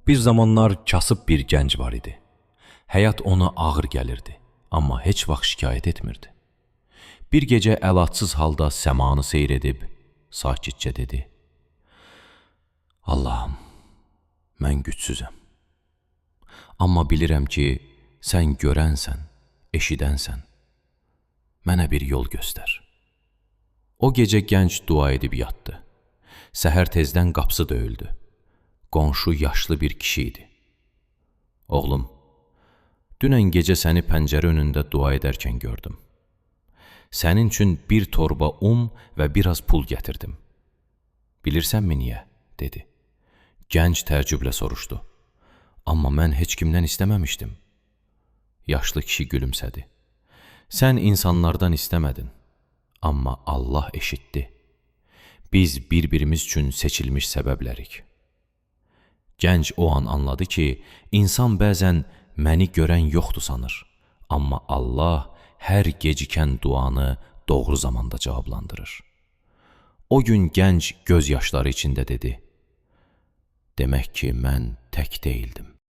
Bir zamanlar kasıb bir gənc var idi. Həyat ona ağır gəlirdi, amma heç vaxt şikayət etmirdi. Bir gecə əlacsız halda səmanı seyr edib, sakitcə dedi: Allahım, mən gücsüzəm. Amma bilirəm ki, sən görənsən, eşidənsən. Mənə bir yol göstər. O gecə gənc dua edib yatdı. Səhər tezdən qapısı döyüldü. Qonşu yaşlı bir kişi idi. Oğlum, dünən gecə səni pəncərə önündə dua edərkən gördüm. Sənin üçün bir torba və biraz pul gətirdim. Bilirsənmi niyə? Dedi. Gənc təəccüblə soruşdu. Amma mən heç kimdən istəməmişdim. Yaşlı kişi gülümsədi. Sən insanlardan istəmədin, amma Allah eşitdi. Biz bir-birimiz üçün seçilmiş səbəblərik. Gənc o an anladı ki, insan bəzən məni görən yoxdur sanır, amma Allah hər gecikən duanı doğru zamanda cavablandırır. O gün gənc göz yaşları içində dedi: Demək ki, mən tək deyildim.